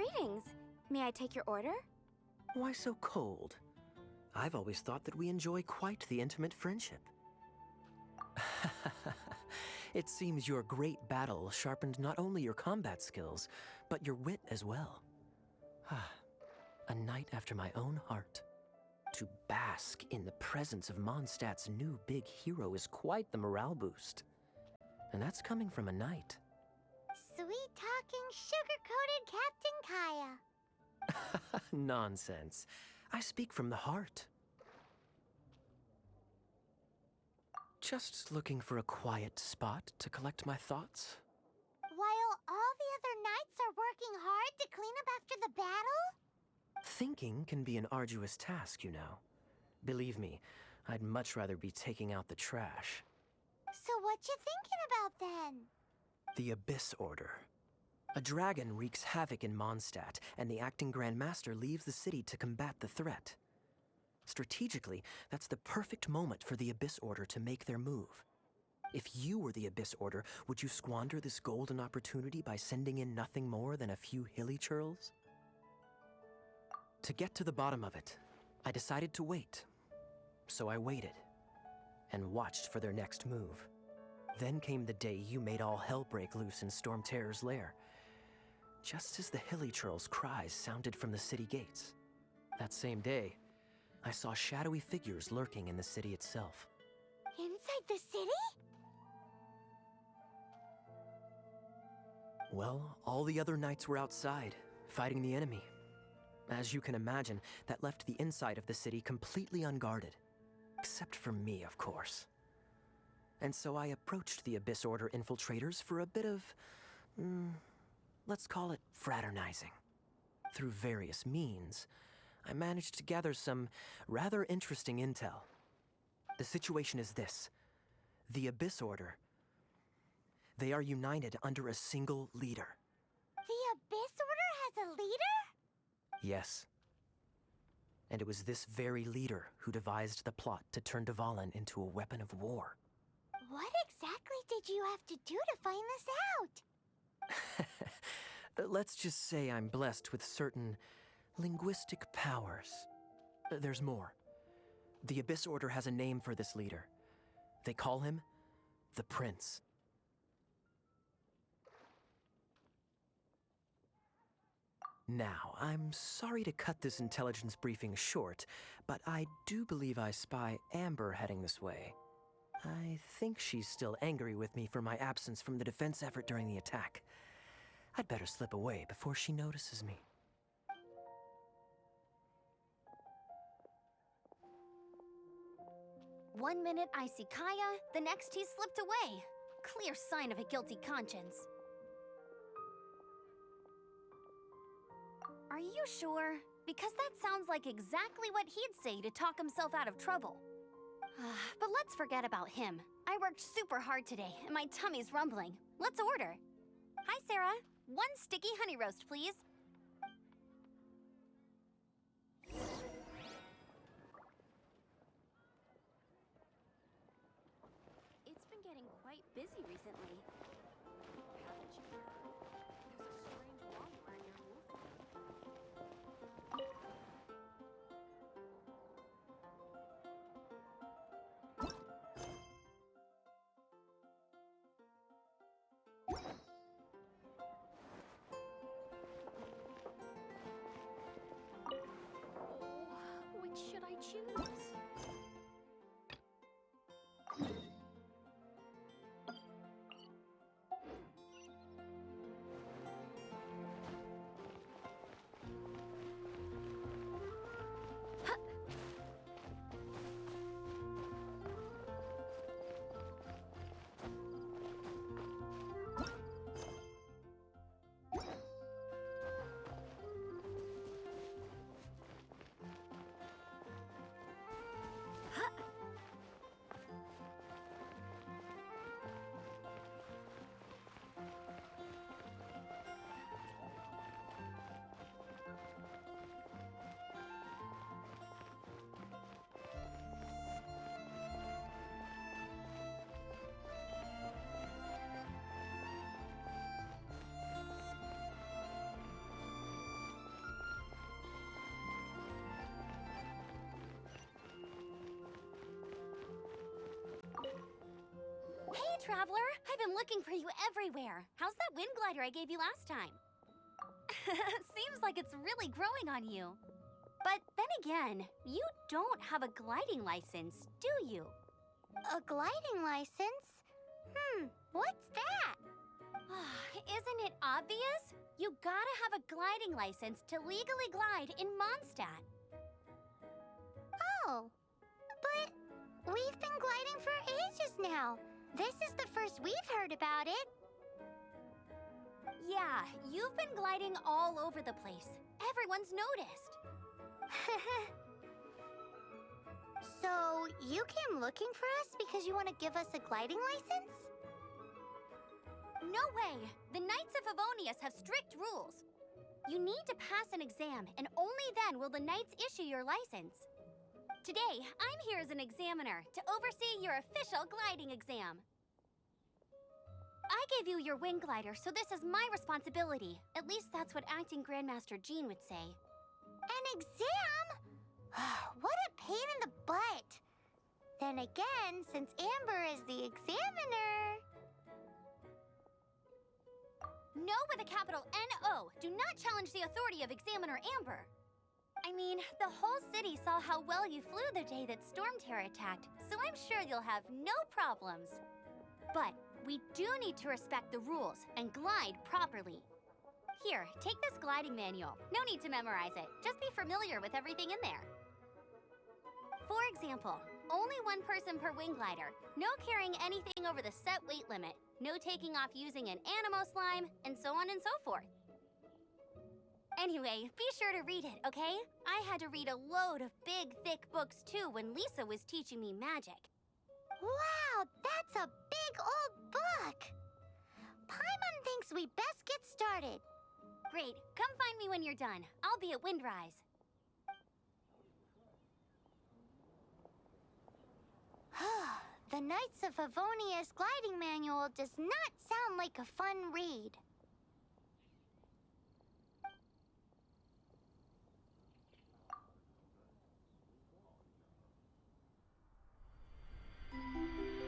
Greetings. May I take your order? Why so cold? I've always thought that we enjoy quite the intimate friendship. It seems your great battle sharpened not only your combat skills, but your wit as well. A knight after my own heart. To bask in the presence of Mondstadt's new big hero is quite the morale boost. And that's coming from a knight. Sweet-talking, sugar-coated Captain Kaya. Nonsense. I speak from the heart. Just looking for a quiet spot to collect my thoughts. While all the other knights are working hard to clean up after the battle? Thinking can be an arduous task, you know. Believe me, I'd much rather be taking out the trash. So what you thinking about then? The Abyss Order. A dragon wreaks havoc in Mondstadt, and the acting Grand Master leaves the city to combat the threat. Strategically, that's the perfect moment for the Abyss Order to make their move. If you were the Abyss Order, would you squander this golden opportunity by sending in nothing more than a few hilly churls? To get to the bottom of it, I decided to wait. So I waited, and watched for their next move. Then came the day you made all hell break loose in Storm Terror's lair. Just as the hilly churls' cries sounded from the city gates. That same day, I saw shadowy figures lurking in the city itself. Inside the city? Well, all the other knights were outside, fighting the enemy. As you can imagine, that left the inside of the city completely unguarded. Except for me, of course. And so I approached the Abyss Order infiltrators for a bit of, let's call it fraternizing. Through various means, I managed to gather some rather interesting intel. The situation is this. The Abyss Order, they are united under a single leader. The Abyss Order has a leader? Yes. And it was this very leader who devised the plot to turn Dvalin into a weapon of war. What exactly did you have to do to find this out? Let's just say I'm blessed with certain linguistic powers. There's more. The Abyss Order has a name for this leader. They call him the Prince. Now, I'm sorry to cut this intelligence briefing short, but I do believe I spy Amber heading this way. I think she's still angry with me for my absence from the defense effort during the attack. I'd better slip away before she notices me. One minute I see Kaya, the next he slipped away. Clear sign of a guilty conscience. Are you sure? Because that sounds like exactly what he'd say to talk himself out of trouble. But let's forget about him. I worked super hard today, and my tummy's rumbling. Let's order. Hi, Sarah. One sticky honey roast, please. It's been getting quite busy recently. Haven't you heard? There's a strange wanderer near which should I choose? Traveler! I've been looking for you everywhere. How's that wind glider I gave you last time? Seems like it's really growing on you. But then again, you don't have a gliding license, do you? A gliding license? What's that? Isn't it obvious? You gotta have a gliding license to legally glide in Mondstadt. Oh, but we've been gliding for ages now. This is the first we've heard about it. Yeah, you've been gliding all over the place. Everyone's noticed. So, you came looking for us because you want to give us a gliding license? No way! The Knights of Favonius have strict rules. You need to pass an exam, and only then will the Knights issue your license. Today, I'm here as an examiner to oversee your official gliding exam. I gave you your wing glider, so this is my responsibility. At least that's what Acting Grandmaster Jean would say. An exam? What a pain in the butt. Then again, since Amber is the examiner... No with a capital N-O. Do not challenge the authority of Examiner Amber. I mean, the whole city saw how well you flew the day that Storm Terror attacked, so I'm sure you'll have no problems. But we do need to respect the rules and glide properly. Here, take this gliding manual. No need to memorize it. Just be familiar with everything in there. For example, only one person per wing glider, no carrying anything over the set weight limit, no taking off using an animo slime, and so on and so forth. Anyway, be sure to read it, okay? I had to read a load of big, thick books too when Lisa was teaching me magic. Wow, that's a big old book! Paimon thinks we best get started. Great, come find me when you're done. I'll be at Windrise. The Knights of Favonius gliding manual does not sound like a fun read.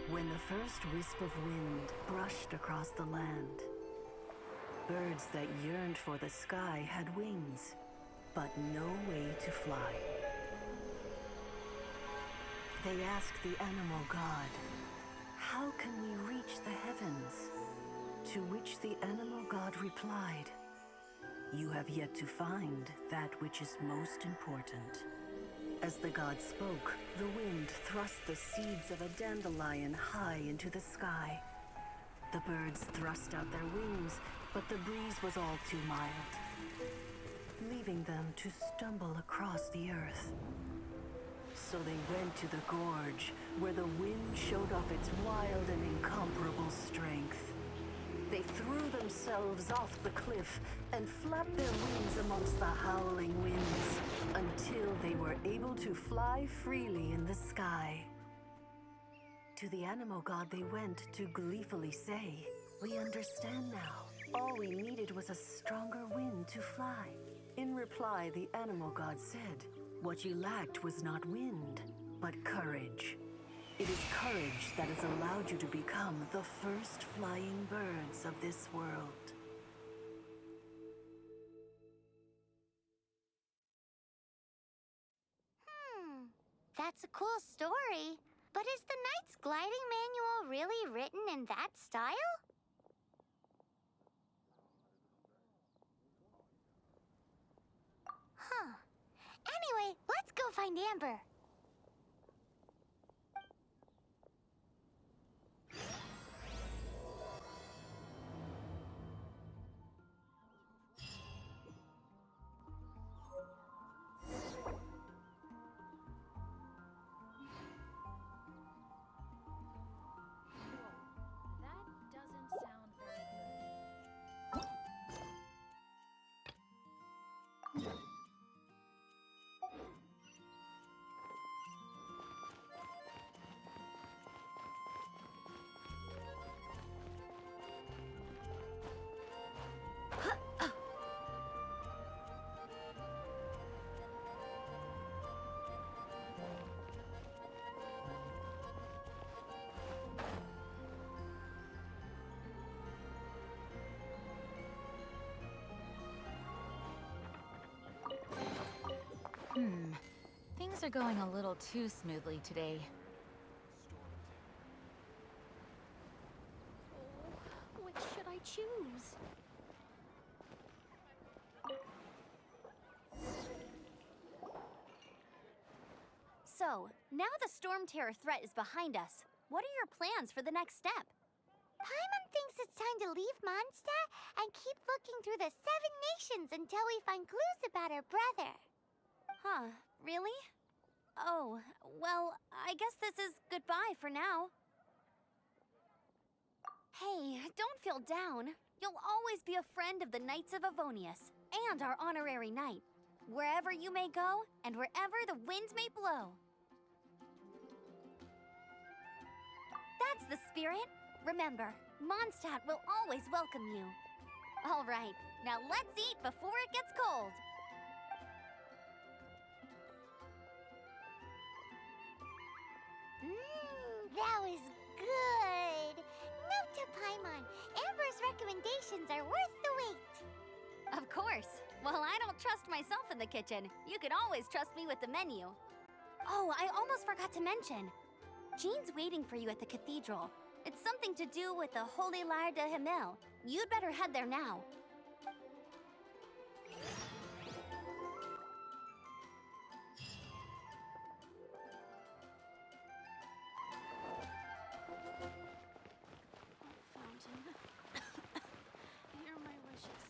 When the first wisp of wind brushed across the land, birds that yearned for the sky had wings, but no way to fly. They asked the animal god, "How can we reach the heavens?" To which the animal god replied, "You have yet to find that which is most important." As the god spoke, the wind thrust the seeds of a dandelion high into the sky. The birds thrust out their wings, but the breeze was all too mild, leaving them to stumble across the earth. So they went to the gorge, where the wind showed off its wild and incomparable strength. They threw themselves off the cliff and flapped their wings amongst the howling winds until they were able to fly freely in the sky. To the animal god they went to gleefully say, "We understand now. All we needed was a stronger wind to fly." In reply, the animal god said, "What you lacked was not wind, but courage. It is courage that has allowed you to become the first flying birds of this world." That's a cool story. But is the Knight's gliding manual really written in that style? Anyway, let's go find Amber. Things are going a little too smoothly today. Oh, which should I choose? So, now the Storm Terror threat is behind us. What are your plans for the next step? Paimon thinks it's time to leave Mondstadt and keep looking through the 7 nations until we find clues about her brother. Huh, really? Oh, well, I guess this is goodbye for now. Hey, don't feel down. You'll always be a friend of the Knights of Avonius and our honorary knight, wherever you may go and wherever the wind may blow. That's the spirit. Remember, Mondstadt will always welcome you. All right, now let's eat before it gets cold. That was good. Note to Paimon, Amber's recommendations are worth the wait. Of course. Well, I don't trust myself in the kitchen. You can always trust me with the menu. Oh, I almost forgot to mention. Jean's waiting for you at the cathedral. It's something to do with the Holy Lyre de Himmel. You'd better head there now. Fountain. Hear my wishes.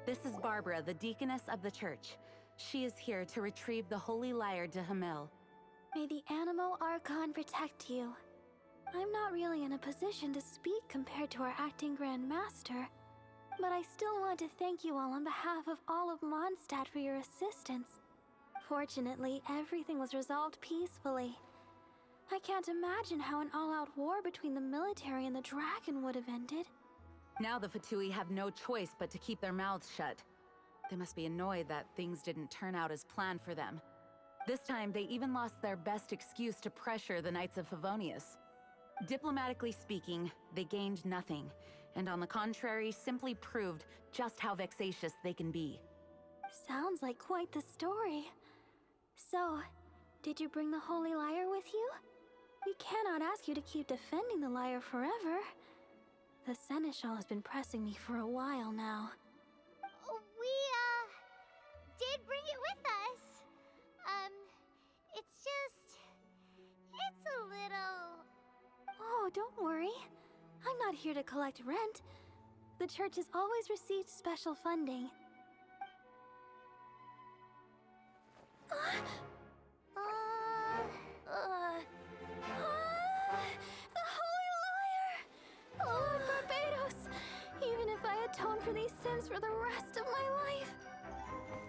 This is Barbara, the deaconess of the church. She is here to retrieve the Holy Lyre de Himmel. May the Animo Archon protect you. I'm not really in a position to speak compared to our acting Grand Master, but I still want to thank you all on behalf of all of Mondstadt for your assistance. Fortunately, everything was resolved peacefully. I can't imagine how an all-out war between the military and the dragon would have ended. Now the Fatui have no choice but to keep their mouths shut. They must be annoyed that things didn't turn out as planned for them. This time, they even lost their best excuse to pressure the Knights of Favonius. Diplomatically speaking, they gained nothing, and on the contrary, simply proved just how vexatious they can be. Sounds like quite the story. So, did you bring the Holy Lyre with you? We cannot ask you to keep defending the lyre forever. The Seneschal has been pressing me for a while now. We, did bring it with us. It's a little... Oh, don't worry. I'm not here to collect rent. The church has always received special funding. The Holy Lyre! Lord Barbados! Even if I atone for these sins for the rest of my life,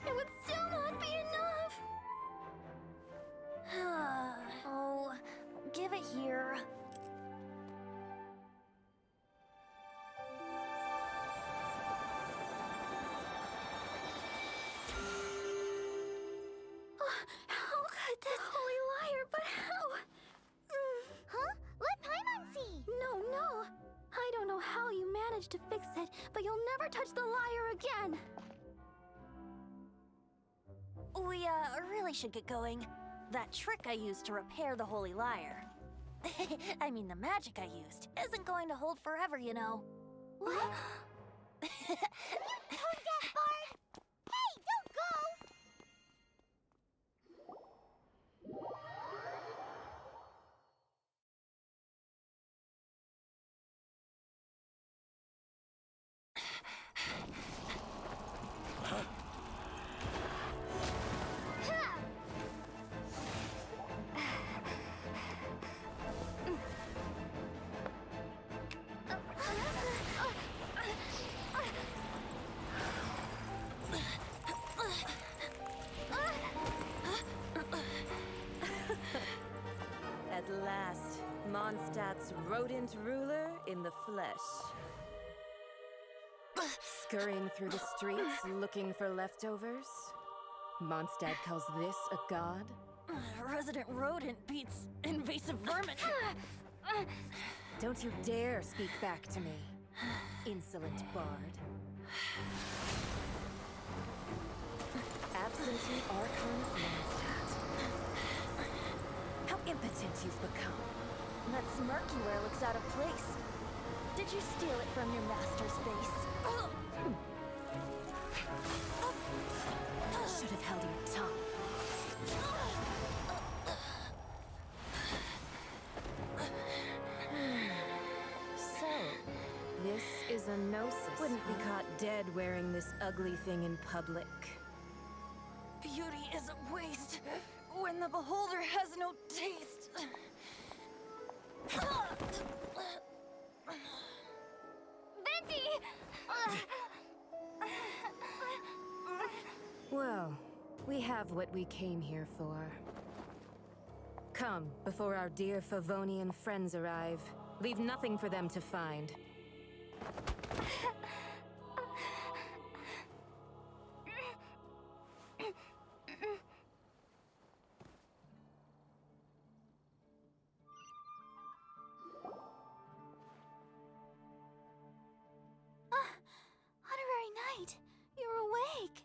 it would still not be enough! Oh, give it here. How could this to fix it, but you'll never touch the lyre again! We, really should get going. That trick I used to repair the Holy Lyre. I mean, the magic I used isn't going to hold forever, you know. What? You tone deaf, Bard! Hey, don't go! At last, Mondstadt's rodent ruler in the flesh. Scurrying through the streets looking for leftovers? Mondstadt calls this a god? Resident rodent beats invasive vermin. Don't you dare speak back to me, insolent bard. Absentee Archon of Mondstadt. How impotent you've become. That smirk you wear looks out of place. Did you steal it from your master's face? Should have held your tongue. So, this is a gnosis. Wouldn't be caught dead wearing this ugly thing in public. Beauty is a waste when the beholder has no taste. Venti! Well, we have what we came here for. Come, before our dear Favonian friends arrive. Leave nothing for them to find. Honorary Knight, you're awake!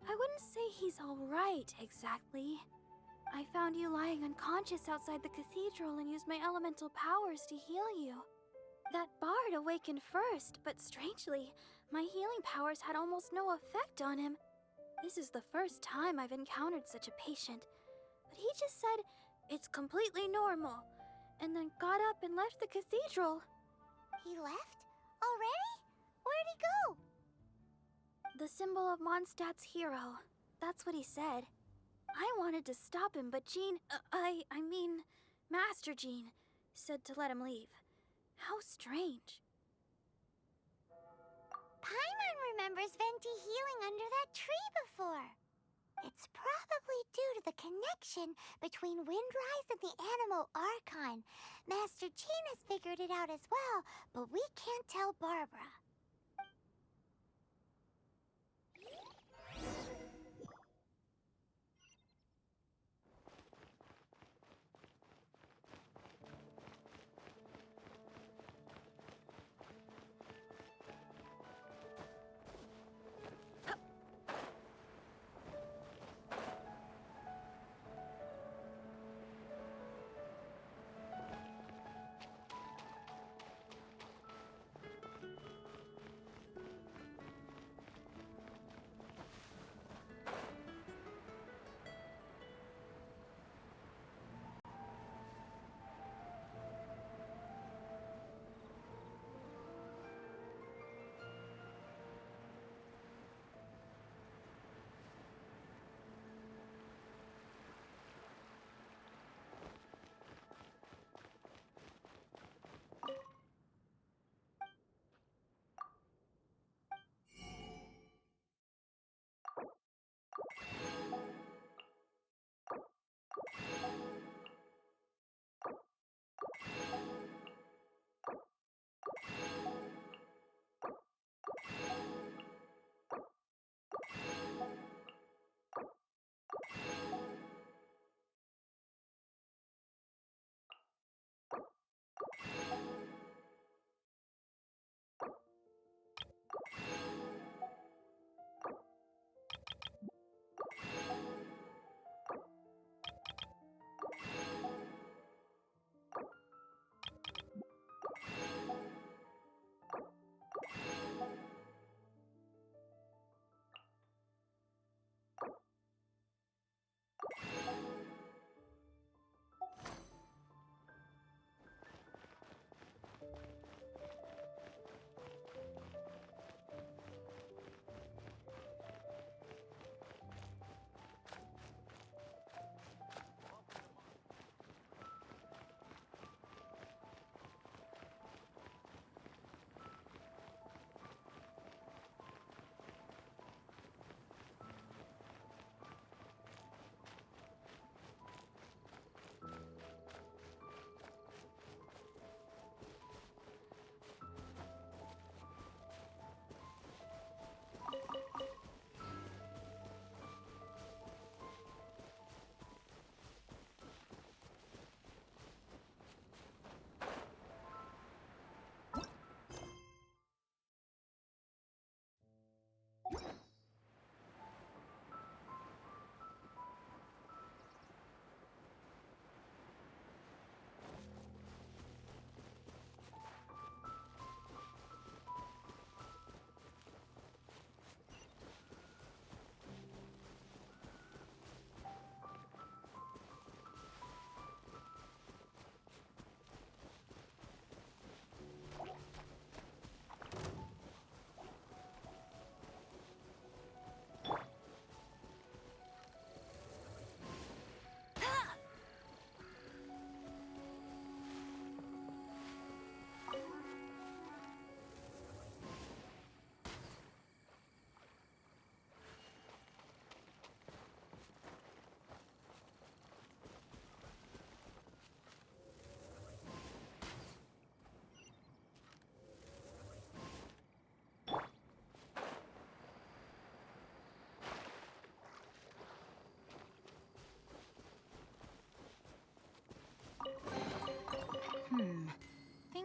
I wouldn't say he's alright, exactly. I found you lying unconscious outside the cathedral and used my elemental powers to heal you. That bard awakened first, but strangely, my healing powers had almost no effect on him. This is the first time I've encountered such a patient. But he just said, it's completely normal, and then got up and left the cathedral. He left? Already? Where'd he go? The symbol of Mondstadt's hero. That's what he said. I wanted to stop him, but Jean, I mean, Master Jean, said to let him leave. How strange. Paimon remembers Venti healing under that tree before. It's probably due to the connection between Windrise and the Animal Archon. Master Jean has figured it out as well, but we can't tell Barbara.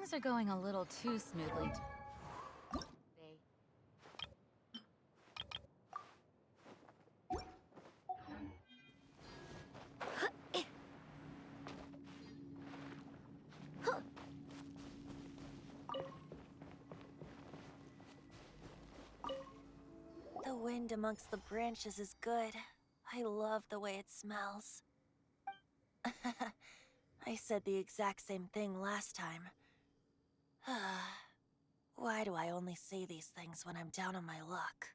Things are going a little too smoothly. The wind amongst the branches is good. I love the way it smells. I said the exact same thing last time. Why do I only say these things when I'm down on my luck?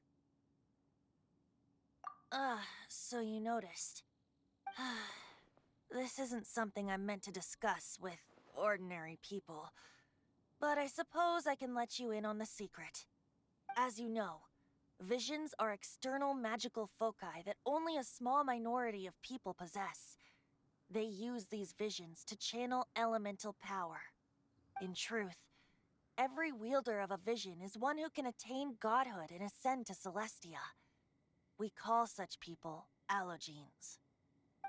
So you noticed. This isn't something I'm meant to discuss with ordinary people, but I suppose I can let you in on the secret. As you know, visions are external magical foci that only a small minority of people possess. They use these visions to channel elemental power. In truth, every wielder of a vision is one who can attain godhood and ascend to Celestia. We call such people allogenes.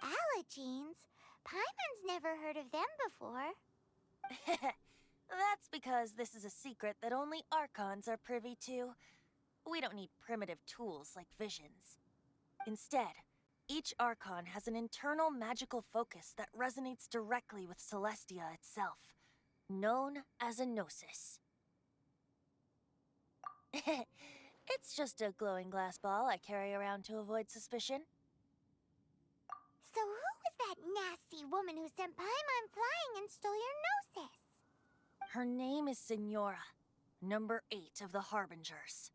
Allogenes? Paimon's never heard of them before. That's because this is a secret that only Archons are privy to. We don't need primitive tools like visions. Instead, each Archon has an internal magical focus that resonates directly with Celestia itself, known as a gnosis. It's just a glowing glass ball I carry around to avoid suspicion. So who was that nasty woman who sent Paimon flying and stole your gnosis? Her name is Signora, number 8 of the Harbingers.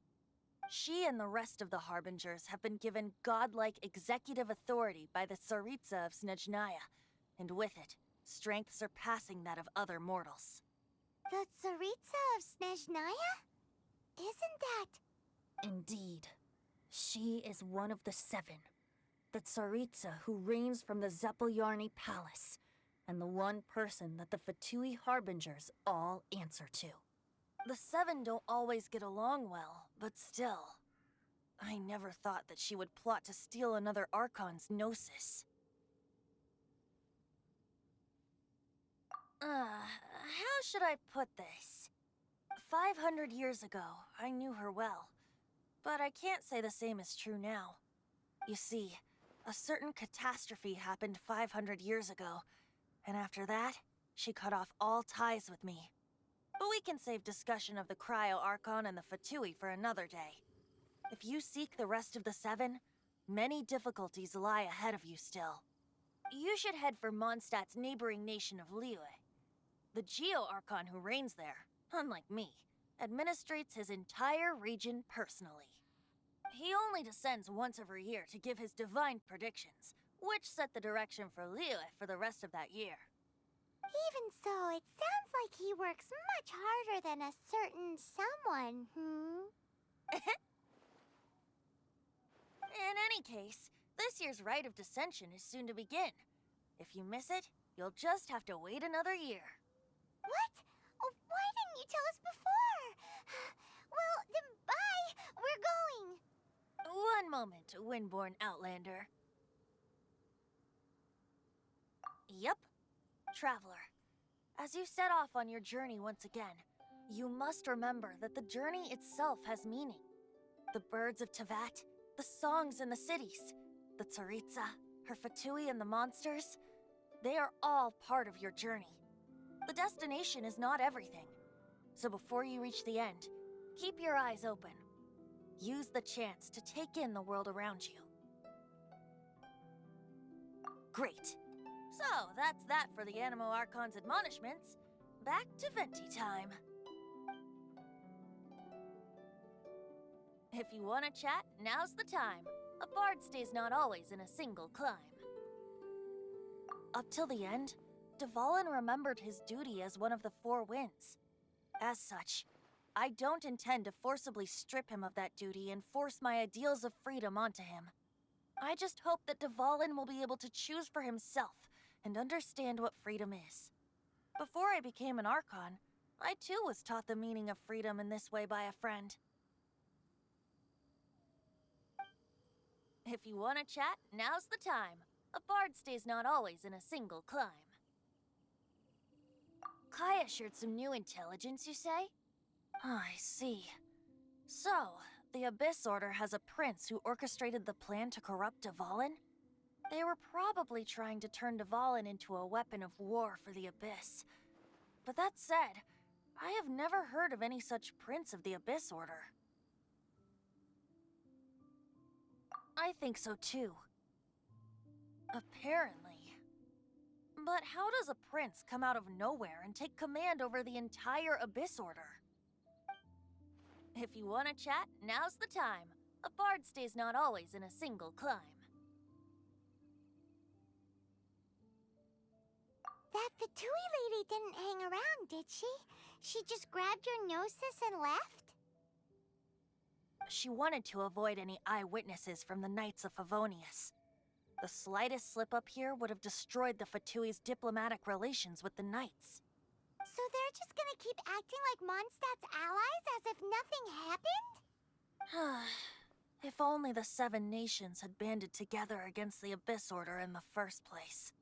She and the rest of the Harbingers have been given godlike executive authority by the Tsaritsa of Snezhnaya, and with it, strength surpassing that of other mortals. The Tsaritsa of Snezhnaya? Isn't that... Indeed. She is one of the 7. The Tsaritsa who reigns from the Zepelyarny Palace, and the one person that the Fatui Harbingers all answer to. The 7 don't always get along well, but still. I never thought that she would plot to steal another Archon's gnosis. How should I put this? 500 years ago, I knew her well. But I can't say the same is true now. You see, a certain catastrophe happened 500 years ago, and after that, she cut off all ties with me. But we can save discussion of the Cryo-Archon and the Fatui for another day. If you seek the rest of the 7, many difficulties lie ahead of you still. You should head for Mondstadt's neighboring nation of Liyue. The Geo-Archon who reigns there, unlike me, administrates his entire region personally. He only descends once every year to give his divine predictions, which set the direction for Liyue for the rest of that year. Even so, it sounds like he works much harder than a certain someone, In any case, this year's Rite of Descension is soon to begin. If you miss it, you'll just have to wait another year. What? Oh, why didn't you tell us before? Well, then bye! We're going! One moment, Windborn Outlander. Yep. Traveler, as you set off on your journey once again, you must remember that the journey itself has meaning. The birds of Tevat, the songs in the cities, the Tsaritsa, her Fatui and the monsters, they are all part of your journey. The destination is not everything. So before you reach the end, keep your eyes open. Use the chance to take in the world around you. Great. So, that's that for the Animo Archon's admonishments. Back to Venti time. If you want to chat, now's the time. A bard stays not always in a single climb. Up till the end, Dvalin remembered his duty as one of the 4 winds. As such, I don't intend to forcibly strip him of that duty and force my ideals of freedom onto him. I just hope that Dvalin will be able to choose for himself and understand what freedom is. Before I became an Archon, I too was taught the meaning of freedom in this way by a friend. If you want to chat, now's the time. A bard stays not always in a single climb. Kaya shared some new intelligence, you say? I see. So, the Abyss Order has a prince who orchestrated the plan to corrupt Dvalin? They were probably trying to turn Dvalin into a weapon of war for the Abyss. But that said, I have never heard of any such prince of the Abyss Order. I think so too. Apparently. But how does a prince come out of nowhere and take command over the entire Abyss Order? If you want to chat, now's the time. A bard stays not always in a single climb. That Fatui lady didn't hang around, did she? She just grabbed your gnosis and left? She wanted to avoid any eyewitnesses from the Knights of Favonius. The slightest slip-up here would have destroyed the Fatui's diplomatic relations with the Knights. So they're just gonna keep acting like Mondstadt's allies as if nothing happened? If only the Seven Nations had banded together against the Abyss Order in the first place.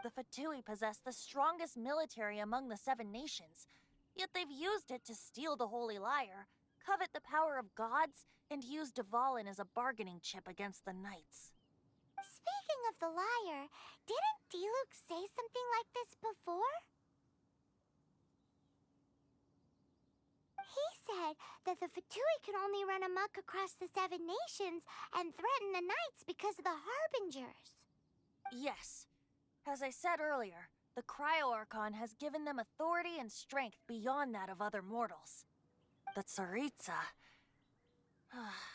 The Fatui possess the strongest military among the Seven Nations, yet they've used it to steal the Holy Lyre, covet the power of gods, and use Dvalin as a bargaining chip against the Knights. Speaking of the lyre, didn't Diluc say something like this before? He said that the Fatui can only run amok across the Seven Nations and threaten the Knights because of the Harbingers. Yes. As I said earlier, the Cryo-Archon has given them authority and strength beyond that of other mortals. The Tsaritsa...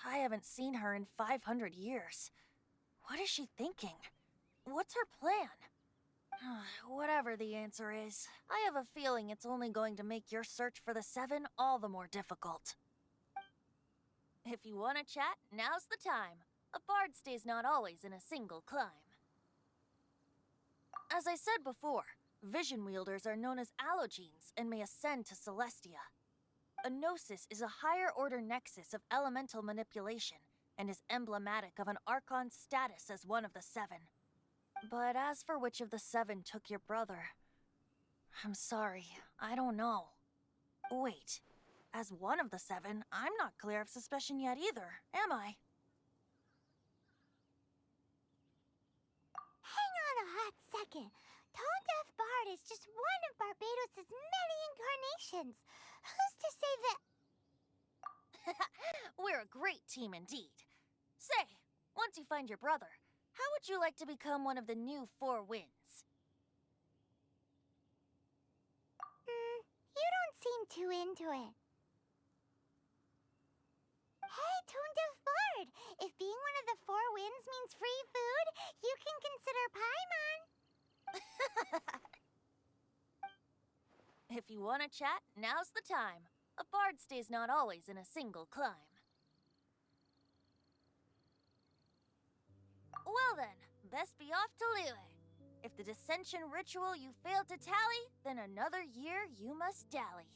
I haven't seen her in 500 years. What is she thinking? What's her plan? Whatever the answer is, I have a feeling it's only going to make your search for the Seven all the more difficult. If you want to chat, now's the time. A bard stays not always in a single climb. As I said before, vision wielders are known as allogenes and may ascend to Celestia. A gnosis is a higher-order nexus of elemental manipulation and is emblematic of an Archon's status as one of the Seven. But as for which of the Seven took your brother, I'm sorry, I don't know. Wait, as one of the Seven, I'm not clear of suspicion yet either, am I? Hang on a hot second. Tone Deaf Bard is just one of Barbados' many incarnations. Who's to say that... We're a great team indeed. Say, once you find your brother, how would you like to become one of the new Four Winds? You don't seem too into it. Hey, Tone Deaf Bard! If being one of the Four Winds means free food, you can consider Paimon. If you want to chat, now's the time. A bard stays not always in a single climb. Well then, best be off to Liyue. If the dissension ritual you failed to tally, then another year you must dally.